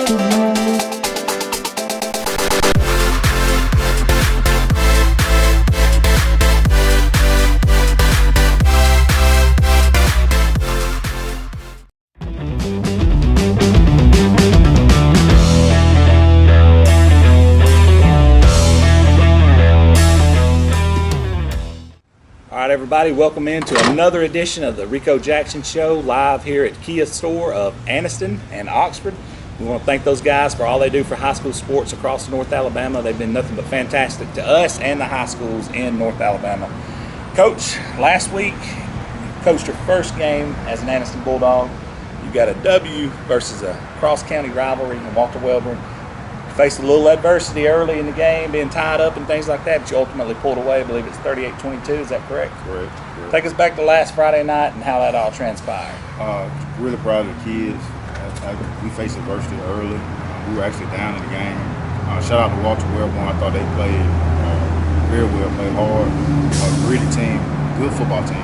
All right, everybody, welcome into another edition of the Rico Jackson Show, live here at Kia store of Anniston and Oxford. We want to thank those guys for all they do for high school sports across North Alabama. They've been nothing but fantastic to us and the high schools in North Alabama. Coach, last week, coached your first game as an Anniston Bulldog. You got a W versus a cross-county rivalry in Walter Wellborn. Faced a little adversity early in the game, being tied up and things like that, but you ultimately pulled away. I believe it's 38-22. Is that correct? Correct. Take us back to last Friday night and how that all transpired. Really proud of the kids. We faced adversity early. We were actually down in the game. Shout out to Walter Wellborn. I thought they played very well, played hard. Gritty team, good football team.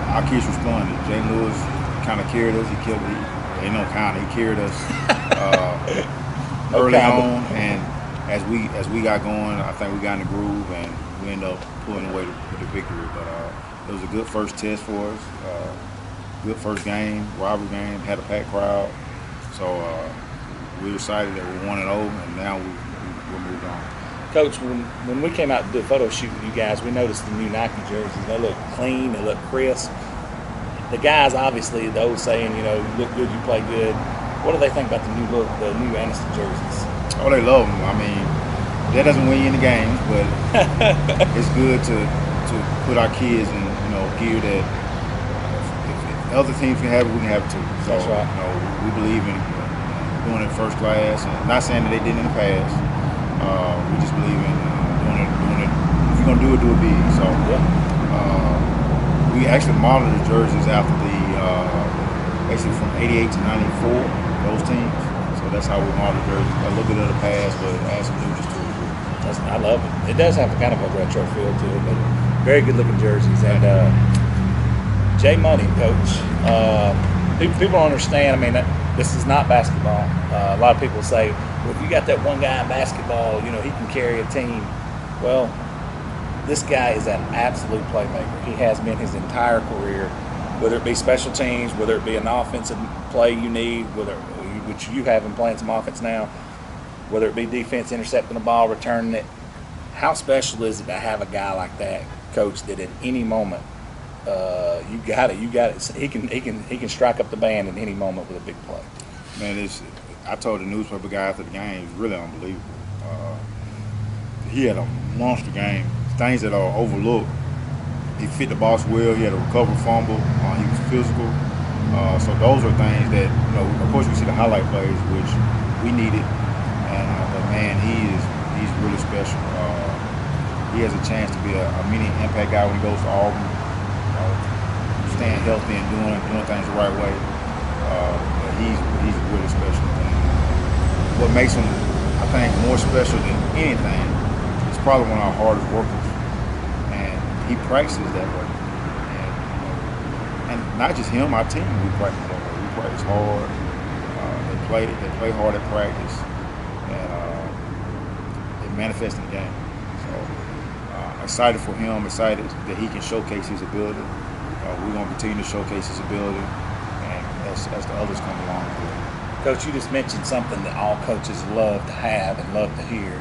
Our kids responded. Jay Lewis kind of carried us. He carried us early on, and as we got going, I think we got in the groove, and we ended up pulling away with the victory. But it was a good first test for us. Good first game, rivalry game, had a packed crowd. So we were excited that we 1-0, and now we moved on. Coach, when we came out to do a photo shoot with you guys, we noticed the new Nike jerseys. They look clean, they look crisp. The guys, obviously, the old saying, you look good, you play good. What do they think about the new look, the new Anniston jerseys? Oh, they love them. I mean, that doesn't win you in the games, but it's good to put our kids in, gear that if other teams can have it, we can have it too. So, that's right. We believe in doing it first class, and not saying that they didn't in the past. We just believe in doing it. If you're gonna do it big. So, we actually modeled the jerseys after the basically from '88 to '94, those teams. So that's how we modeled the jerseys. A little bit of the past, but add some newness to it. I love it. It does have kind of a retro feel to it, but very good looking jerseys. And Jay Money, Coach. People don't understand. I mean, this is not basketball. A lot of people say, well, if you got that one guy in basketball, he can carry a team. Well, this guy is an absolute playmaker. He has been his entire career, whether it be special teams, whether it be an offensive play you need, which you have been playing some offense now, whether it be defense, intercepting the ball, returning it. How special is it to have a guy like that, Coach, that at any moment you got it. He can strike up the band at any moment with a big play. Man, I told the newspaper guy after the game, it's really unbelievable. He had a monster game. Things that are overlooked. He fit the box well. He had a recovered fumble. He was physical. So those are things that, of course we see the highlight plays, which we needed. But man, he's really special. He has a chance to be a mini impact guy when he goes to Auburn, staying healthy and doing things the right way. But he's really special. And what makes him, I think, more special than anything, is probably one of our hardest workers. And he practices that way. And not just him, our team, we practice that way. We practice hard. They play hard at practice. And it manifests in the game. So excited for him, excited that he can showcase his ability. We're going to continue to showcase his ability, and as the others come along. Coach, you just mentioned something that all coaches love to have and love to hear.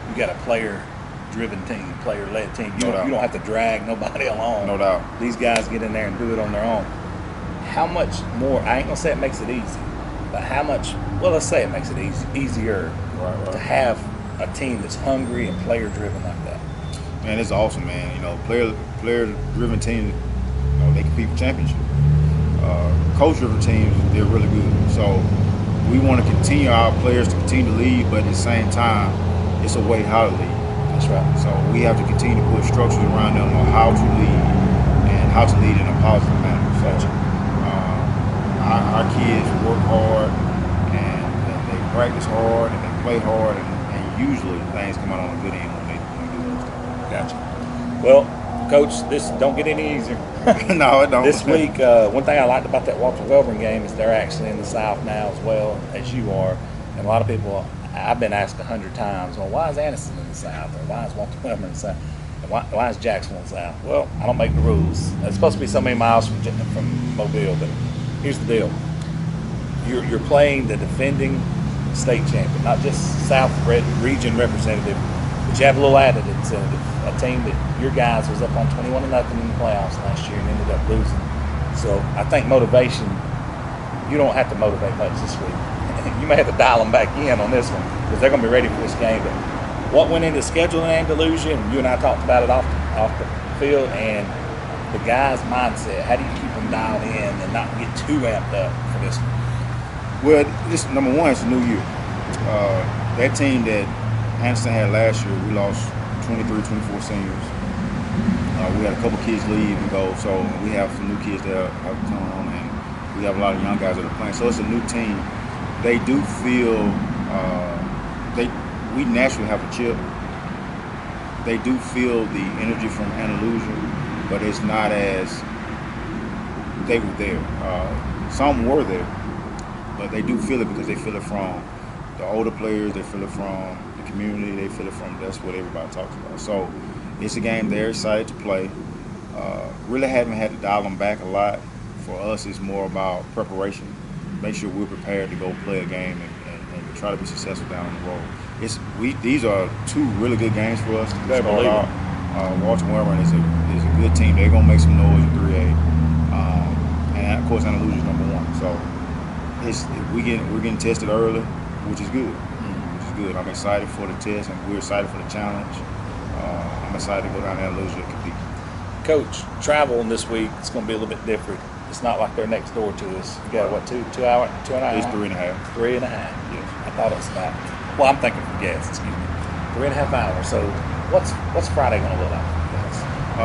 You got a player-driven team, player-led team. You don't have to drag nobody along. No doubt. These guys get in there and do it on their own. How much more, I ain't going to say it makes it easy, but how much, well, let's say it makes it easier to have a team that's hungry and player-driven like that. Man, it's awesome, man. Player-driven teams, they compete for championship. Coach-driven teams, they're really good. So we want to continue our players to continue to lead, but at the same time, it's a way how to lead. That's right. So we have to continue to put structures around them on how to lead and how to lead in a positive manner. So our kids work hard and they practice hard and they play hard, and usually things come out on a good end when they do those things. Gotcha. Well, Coach, this don't get any easier. No, it don't. This week, one thing I liked about that Walter Wellborn game is they're actually in the South now as well as you are. And a lot of people, I've been asked 100 times, well, why is Anniston in the South? Or why is Walter Wellborn in the South? And why is Jacksonville in the South? Well, I don't make the rules. It's supposed to be so many miles from Mobile, but here's the deal. You're playing the defending state champion, not just South region representative, but you have a little added incentive. A team that your guys was up on 21-0 in the playoffs last year and ended up losing. So I think motivation, you don't have to motivate much this week. You may have to dial them back in on this one because they're going to be ready for this game. But what went into scheduling Andalusia, and you and I talked about it off the field, and the guys' mindset. How do you keep them dialed in and not get too amped up for this one? Well, this number one, it's a new year. That team that Anniston had last year, we lost 23, 24 seniors. We had a couple kids leave and go, so we have some new kids that have come, and we have a lot of young guys that are playing. So it's a new team. They do feel we naturally have a chip. They do feel the energy from Andalusia, but it's not as they were there. Some were there, but they do feel it because they feel it from the older players. They feel it from the community. They feel it from, that's what everybody talks about. So it's a game they're excited to play. Really haven't had to dial them back a lot. For us, it's more about preparation. Make sure we're prepared to go play a game and try to be successful down the road. These are two really good games for us to start out. Walter Wellborn is a good team. They're gonna make some noise in 3A, and of course Andalusia is number one. So we're getting tested early, which is good. Which is good. I'm excited for the test, and we're excited for the challenge. I'm excited to go down to Andalusia and compete. Coach, traveling this week, it's going to be a little bit different. It's not like they're next door to us. You got, what, 2 hours, 2.5? It's 3.5. 3.5. Yes. I thought it was about, well, I'm thinking for gas, excuse me. 3.5 hours. So what's Friday going to look like for you guys?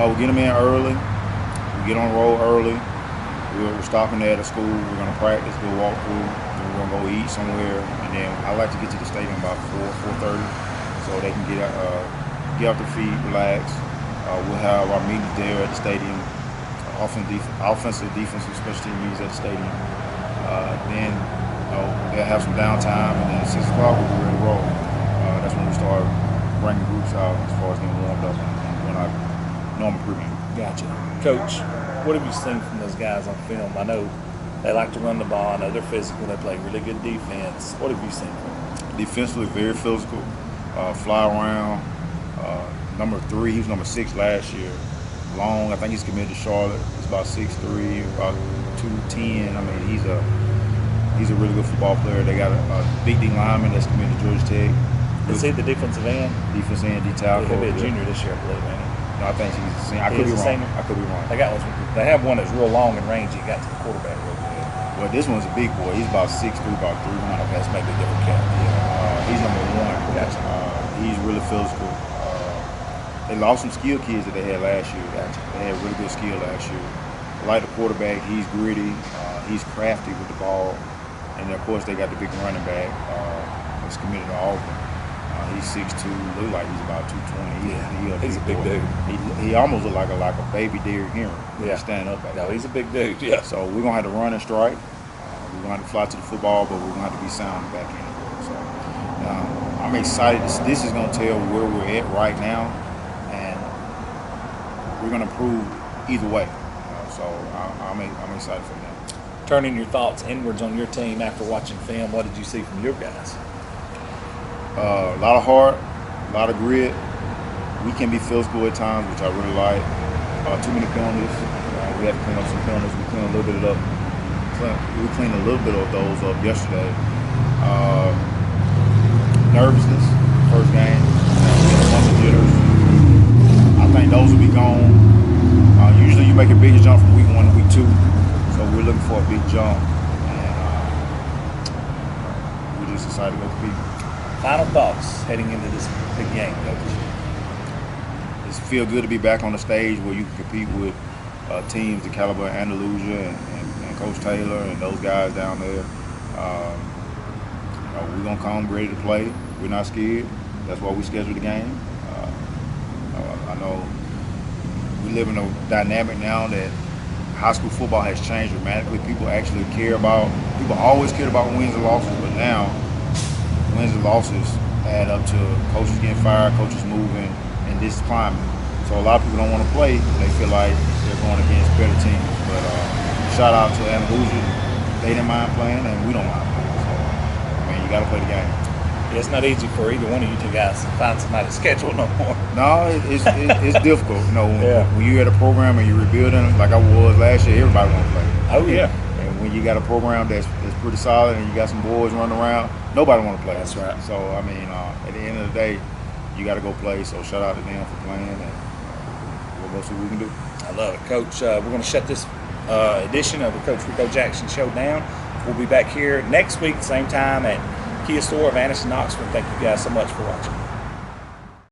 We get them in early. We get on the road early. We're stopping there at a school. We're going to practice, do a walkthrough. Then we're going to go eat somewhere. And then I like to get to the stadium about 4:30 so they can get off their feet, relax. We'll have our meetings there at the stadium. Offensive, defensive, special team meetings at the stadium. Then they'll have some downtime, and then at 6 o'clock we'll be ready to roll. That's when we start bringing groups out as far as getting warmed up and doing our normal pregame. Gotcha. Coach, what have you seen from those guys on film? I know they like to run the ball. I know they're physical. They play really good defense. What have you seen from them? Defensively, very physical. Fly around. Number 3, he was number 6 last year. Long, I think he's committed to Charlotte. He's about 6'3", about 210. I mean, he's a really good football player. They got a big D lineman that's committed to Georgia Tech. Is he the defensive end? Defensive end, D-tackle. He'll be a junior this year, I believe, ain't he? No, I think he's a senior. I could be wrong. I could be wrong. They have one that's real long and rangy. Got to the quarterback real good. Well, this one's a big boy. He's about 6'3", about 300. Okay, that's maybe a different cat. He's number 1. Gotcha. He's really physical. They lost some skill kids that they had last year. Gotcha. They had really good skill last year. I like the quarterback. He's gritty. He's crafty with the ball. And then, of course, they got the big running back that's committed to Auburn. He's 6'2", looks like he's about 220. He's a big dude. He almost looked like a baby Derrick Henry. Yeah. Standing up. No, he's a big dude. Yeah. So we're gonna have to run and strike. We're gonna have to fly to the football, but we're gonna have to be sound back in. So I'm excited. This is gonna tell where we're at right now, and we're gonna prove either way. So I'm excited for that. Turning your thoughts inwards on your team after watching film, what did you see from your guys? A lot of heart, a lot of grit. We can be physical at times, which I really like. Too many penalties. We had to clean up some penalties. We cleaned a little bit of those up yesterday. Nervousness, first game. We had a bunch of jitters. I think those will be gone. Usually you make a bigger jump from week 1 to week 2, so we're looking for a big jump, and we're just excited to go compete. Final thoughts heading into this big game, Coach? It feels good to be back on the stage where you can compete with teams the caliber of Andalusia and Coach Taylor and those guys down there. We're going to come ready to play. We're not scared. That's why we scheduled the game. I know we live in a dynamic now that high school football has changed dramatically. People actually care about. People always cared about wins and losses, but now wins and losses add up to coaches getting fired, coaches moving, and this climate. So a lot of people don't want to play. They feel like they're going against better teams. But shout out to Andalusia. They didn't mind playing, and we don't mind playing. So, I mean, you got to play the game. It's not easy for either one of you two guys to find somebody to schedule no more. No, it's difficult. You know, Yeah. when you're at a program and you're rebuilding, like I was last year, everybody want to play. Oh, yeah. And when you got a program that's pretty solid and you got some boys running around, nobody want to play. That's right. So, I mean, at the end of the day, you got to go play. So, shout out to them for playing, and we'll go see what we can do. I love it, Coach. We're going to shut this edition of the Coach Rico Jackson Show down. We'll be back here next week, same time at Kia Store of Anniston, Oxford. Thank you guys so much for watching.